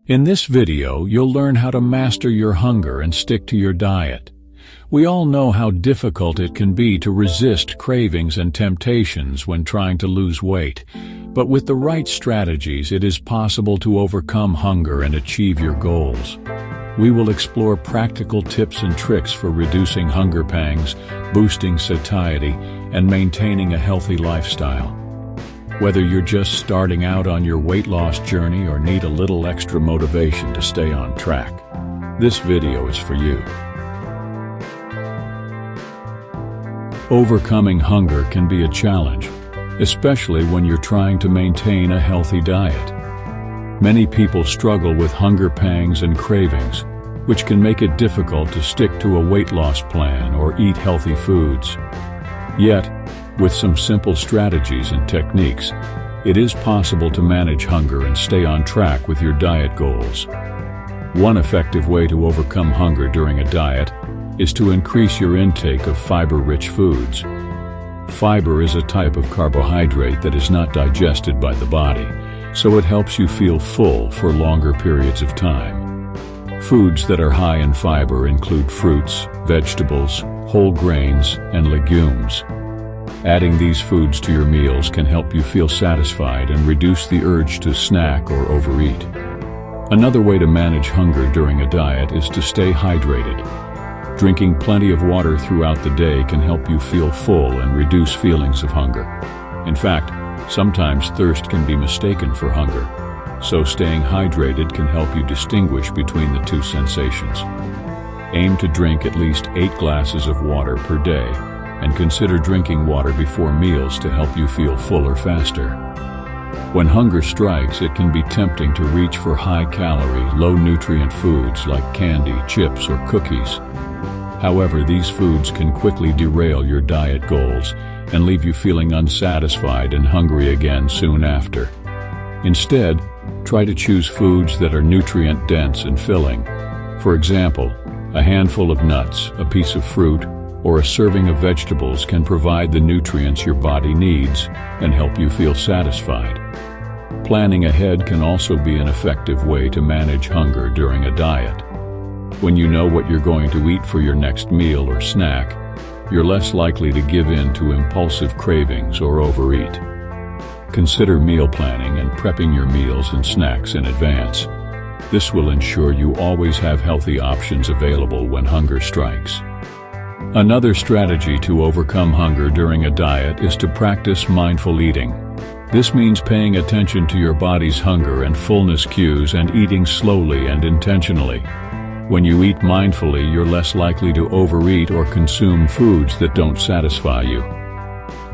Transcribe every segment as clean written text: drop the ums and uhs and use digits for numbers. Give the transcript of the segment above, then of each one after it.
In this video, you'll learn how to master your hunger and stick to your diet. We all know how difficult it can be to resist cravings and temptations when trying to lose weight. But with the right strategies, it is possible to overcome hunger and achieve your goals. We will explore practical tips and tricks for reducing hunger pangs, boosting satiety, and maintaining a healthy lifestyle. Whether you're just starting out on your weight loss journey or need a little extra motivation to stay on track, this video is for you. Overcoming hunger can be a challenge, especially when you're trying to maintain a healthy diet. Many people struggle with hunger pangs and cravings, which can make it difficult to stick to a weight loss plan or eat healthy foods. Yet, with some simple strategies and techniques, it is possible to manage hunger and stay on track with your diet goals. One effective way to overcome hunger during a diet is to increase your intake of fiber-rich foods. Fiber is a type of carbohydrate that is not digested by the body, so it helps you feel full for longer periods of time. Foods that are high in fiber include fruits, vegetables, whole grains, and legumes. Adding these foods to your meals can help you feel satisfied and reduce the urge to snack or overeat. Another way to manage hunger during a diet is to stay hydrated. Drinking plenty of water throughout the day can help you feel full and reduce feelings of hunger. In fact, sometimes thirst can be mistaken for hunger, so staying hydrated can help you distinguish between the two sensations. Aim to drink at least 8 glasses of water per day, and consider drinking water before meals to help you feel fuller faster. When hunger strikes, it can be tempting to reach for high-calorie, low-nutrient foods like candy, chips, or cookies. However, these foods can quickly derail your diet goals and leave you feeling unsatisfied and hungry again soon after. Instead, try to choose foods that are nutrient-dense and filling. For example, a handful of nuts, a piece of fruit, or a serving of vegetables can provide the nutrients your body needs and help you feel satisfied. Planning ahead can also be an effective way to manage hunger during a diet. When you know what you're going to eat for your next meal or snack, you're less likely to give in to impulsive cravings or overeat. Consider meal planning and prepping your meals and snacks in advance. This will ensure you always have healthy options available when hunger strikes. Another strategy to overcome hunger during a diet is to practice mindful eating. This means paying attention to your body's hunger and fullness cues and eating slowly and intentionally. When you eat mindfully, you're less likely to overeat or consume foods that don't satisfy you.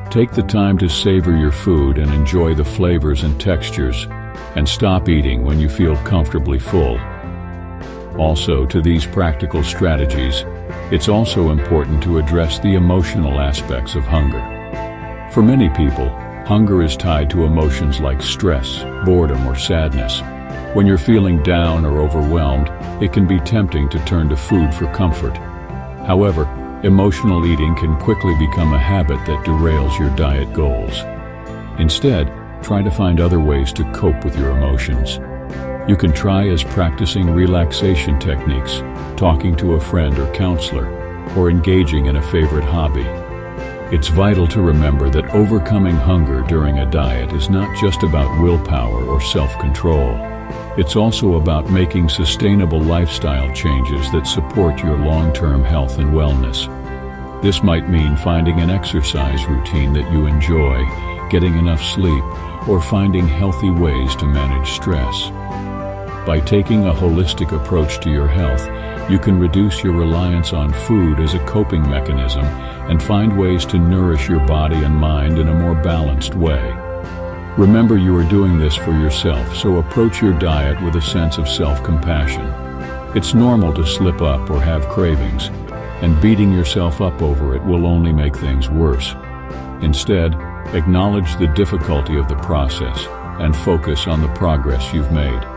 Take the time to savor your food and enjoy the flavors and textures, and stop eating when you feel comfortably full. Also, to these practical strategies, it's also important to address the emotional aspects of hunger. For many people, hunger is tied to emotions like stress, boredom, or sadness. When you're feeling down or overwhelmed, it can be tempting to turn to food for comfort. However, emotional eating can quickly become a habit that derails your diet goals. Instead, try to find other ways to cope with your emotions. You can try as practicing relaxation techniques, talking to a friend or counselor, or engaging in a favorite hobby. It's vital to remember that overcoming hunger during a diet is not just about willpower or self-control. It's also about making sustainable lifestyle changes that support your long-term health and wellness. This might mean finding an exercise routine that you enjoy, getting enough sleep, or finding healthy ways to manage stress. By taking a holistic approach to your health, you can reduce your reliance on food as a coping mechanism and find ways to nourish your body and mind in a more balanced way. Remember, you are doing this for yourself, so approach your diet with a sense of self-compassion. It's normal to slip up or have cravings, and beating yourself up over it will only make things worse. Instead, acknowledge the difficulty of the process and focus on the progress you've made.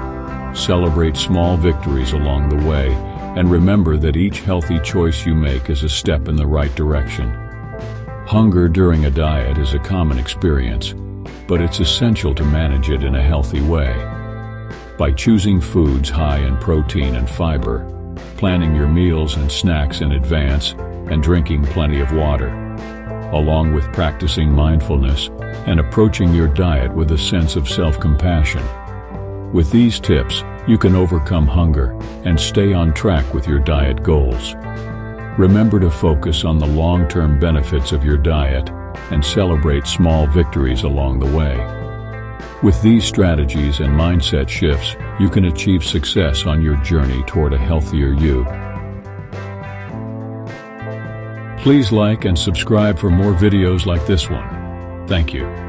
Celebrate small victories along the way, and remember that each healthy choice you make is a step in the right direction. Hunger during a diet is a common experience, but it's essential to manage it in a healthy way. by choosing foods high in protein and fiber, planning your meals and snacks in advance, and drinking plenty of water, along with practicing mindfulness and approaching your diet with a sense of self-compassion. With these tips, you can overcome hunger and stay on track with your diet goals. Remember to focus on the long-term benefits of your diet and celebrate small victories along the way. With these strategies and mindset shifts, you can achieve success on your journey toward a healthier you. Please like and subscribe for more videos like this one. Thank you.